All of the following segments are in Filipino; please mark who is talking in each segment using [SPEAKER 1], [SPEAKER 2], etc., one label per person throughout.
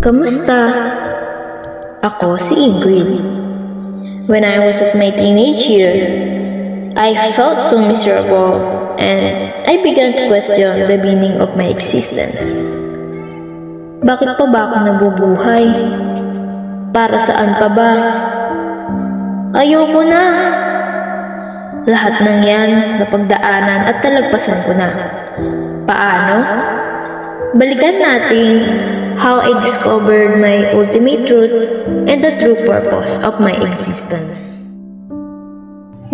[SPEAKER 1] Kamusta? Ako si Ingrid. When I was at my teenage year, I felt so miserable and I began to question the meaning of my existence. Bakit pa ba ako nabubuhay? Para saan pa ba? Ayoko na! Lahat ng yan napagdaanan at talagpasan ko na. Paano? Balikan natin how I discovered my ultimate truth and the true purpose of my existence.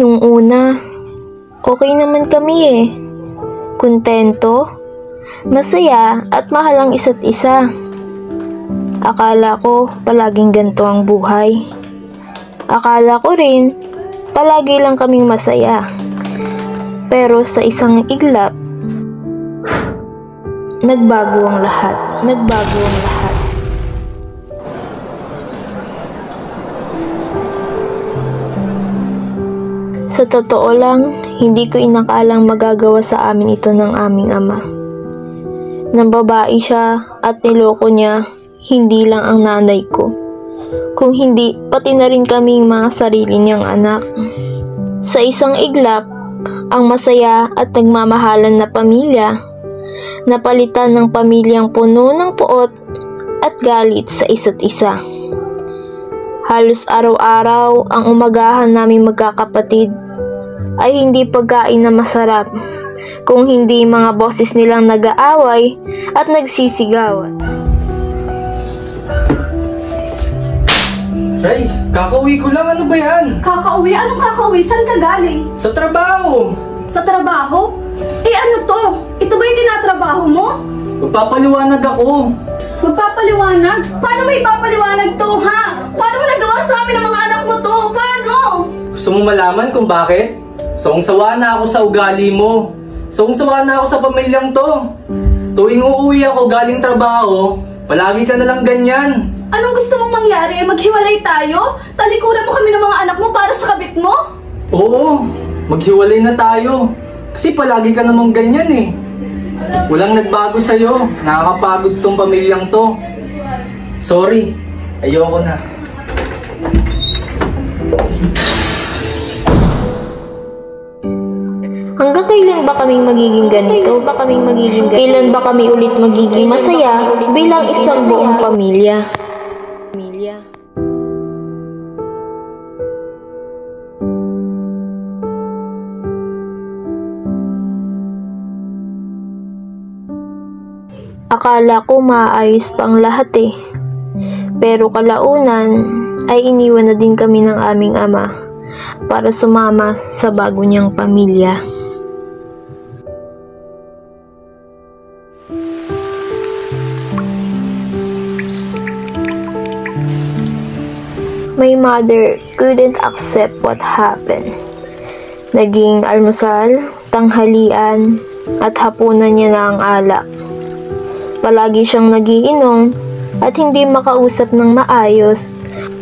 [SPEAKER 1] Nung una, okay naman kami eh. Kontento, masaya at mahal ang isa't isa. Akala ko palaging ganito ang buhay. Akala ko rin palagi lang kaming masaya. Pero sa isang iglap, nagbago ang lahat. Sa totoo lang, hindi ko inakalang magagawa sa amin ito ng aming ama. Nang babae siya at niloko niya, hindi lang ang nanay ko. Kung hindi, pati na rin kaming mga sarili niyang anak. Sa isang iglap, ang masaya at nagmamahalan na pamilya, napalitan ng pamilyang puno ng puot at galit sa isa't isa. Halos araw-araw ang umagahan naming magkakapatid ay hindi pagkain na masarap, kung hindi mga boses nilang nag-aaway at nagsisigawan.
[SPEAKER 2] Ray, kakauwi ko lang. Ano ba yan?
[SPEAKER 3] Kakauwi? Anong kakauwi? Saan ka galing?
[SPEAKER 2] Sa trabaho.
[SPEAKER 3] Sa trabaho? Eh ano to? Ito ba yung tinatrabaho mo?
[SPEAKER 2] Magpapaliwanag ako.
[SPEAKER 3] Magpapaliwanag? Paano may papaliwanag to, ha? Paano mo nagawa sa amin ang mga anak mo to? Paano?
[SPEAKER 2] Gusto mo malaman kung bakit? Sawang-sawa na ako sa ugali mo. Sawang-sawa na ako sa pamilyang to. Tuwing uuwi ako galing trabaho, palagi ka na lang ganyan.
[SPEAKER 3] Anong gusto mong mangyari? Maghiwalay tayo? Talikuran mo kami ng mga anak mo para sa kabit mo?
[SPEAKER 2] Oo, maghiwalay na tayo. Kasi palagi ka namang ganyan eh. Walang nagbago sa'yo. Nakakapagod tong pamilyang to. Sorry, ayoko na.
[SPEAKER 1] Hanggang kailan ba kaming magiging ganito? Kailan ba kami ulit magiging masaya bilang isang buong pamilya? Akala ko maayos pa ang lahat eh. Pero kalaunan ay iniwan na din kami ng aming ama para sumama sa bago niyang pamilya. My mother couldn't accept what happened. Naging almusal, tanghalian, at hapunan niya na ang alak. Palagi siyang nagiinom at hindi makausap ng maayos.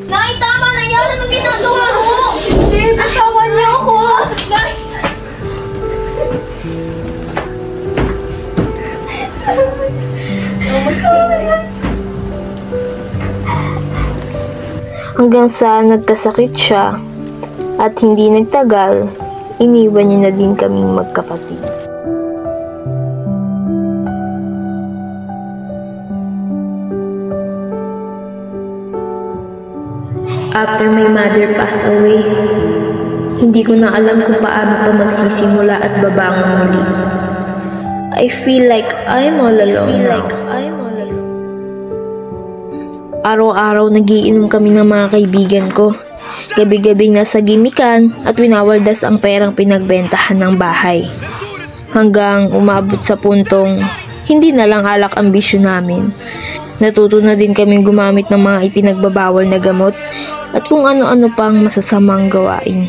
[SPEAKER 3] Nay, tama na yan! Anong ginagawa mo? Hindi, bitawan niyo ako! Nay!
[SPEAKER 1] Hanggang sa nagkasakit siya at hindi nagtagal, iniwan niya na din kaming magkapatid. After my mother passed away, hindi ko na alam kung paano pa magsisimula at babangon muli. I feel like I'm all alone now. Araw-araw nagiinom kami ng mga kaibigan ko. Gabi-gabing nasa gimikan at winawaldas ang perang pinagbentahan ng bahay. Hanggang umabot sa puntong hindi na lang alak ang bisyo namin. Natuto na din kaming gumamit ng mga ipinagbabawal na gamot at kung ano-ano pang masasamang gawain.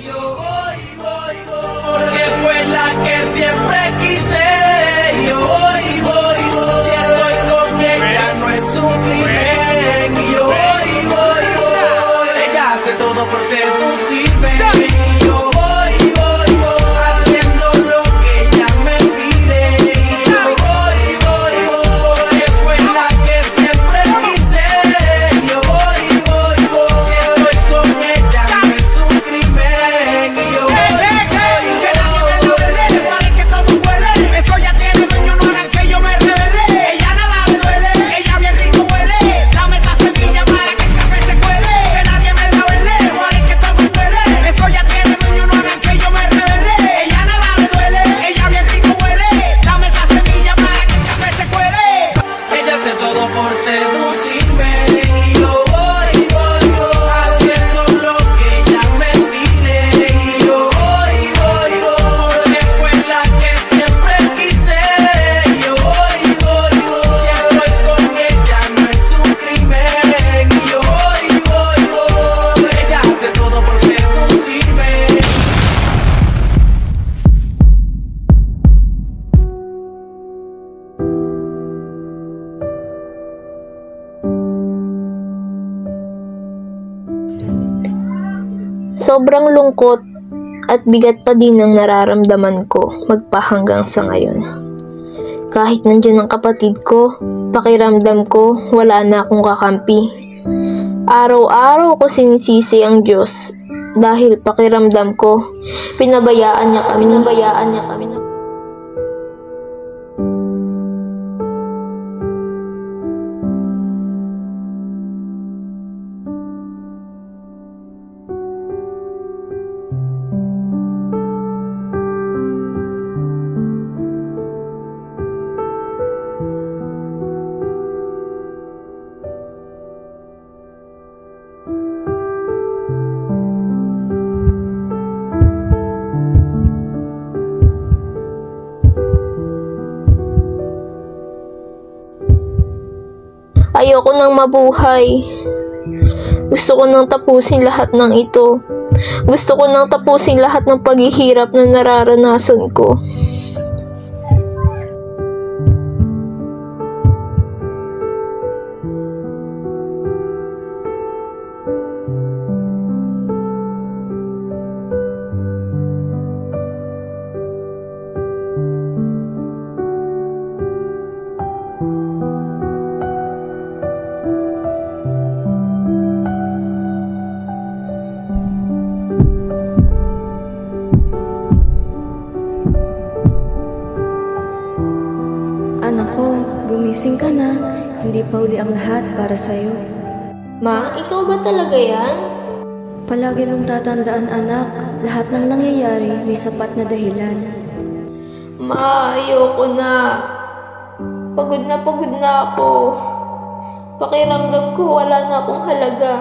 [SPEAKER 1] Sobrang lungkot at bigat pa din ang nararamdaman ko magpahanggang sa ngayon. Kahit nandiyan ang kapatid ko, pakiramdam ko wala na akong kakampi. Araw-araw ko sinisisi ang Diyos dahil pakiramdam ko pinabayaan niya kami. Ayoko nang mabuhay. Gusto ko nang tapusin lahat ng ito. Gusto ko nang tapusin lahat ng paghihirap na nararanasan ko.
[SPEAKER 4] Anak ko, gumising ka na. Hindi pa uli ang lahat para sa'yo.
[SPEAKER 1] Ma, ikaw ba talaga yan?
[SPEAKER 4] Palagi mong tatandaan, anak, lahat ng nangyayari may sapat na dahilan.
[SPEAKER 1] Ma, ayoko na. Pagod na ako. Pakiramdam ko wala na akong halaga.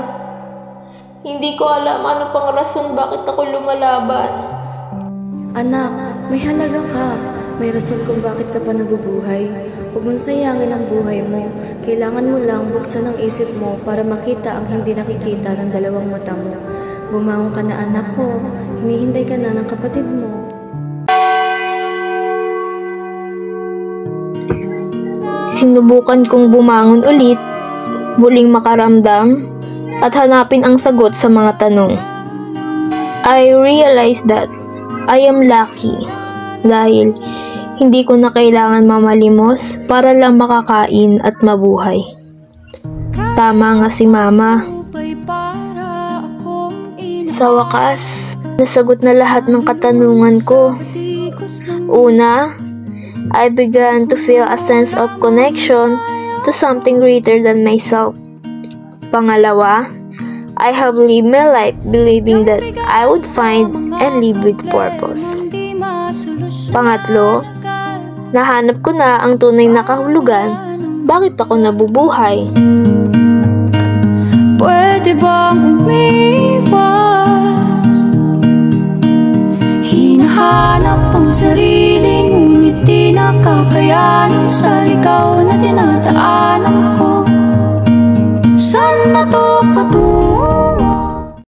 [SPEAKER 1] Hindi ko alam ano pang rason bakit ako lumalaban.
[SPEAKER 4] Anak, may halaga ka. May rason kung bakit ka pa nabubuhay. Huwag mong sayangin ang buhay mo. Kailangan mo lang buksan ang isip mo para makita ang hindi nakikita ng dalawang mata mo. Bumangon ka na, anak ko. Hinihintay ka na ng kapatid mo.
[SPEAKER 1] Sinubukan kong bumangon ulit, muling makaramdam, at hanapin ang sagot sa mga tanong. I realized that I am lucky dahil hindi ko na kailangan mamalimos para lang makakain at mabuhay. Tama nga si Mama. Sa wakas, nasagot na lahat ng katanungan ko. Una, I began to feel a sense of connection to something greater than myself. Pangalawa, I have lived my life believing that I would find and live with purpose. Pangatlo, nahanap ko na ang tunay na kahulugan. Bakit ako nabubuhay?
[SPEAKER 5] Pwede bang umiwas? Hinahanap ang sarili, ngunit di nakakayanan sa ligaw na dinadaanan ko. Saan na to patungo?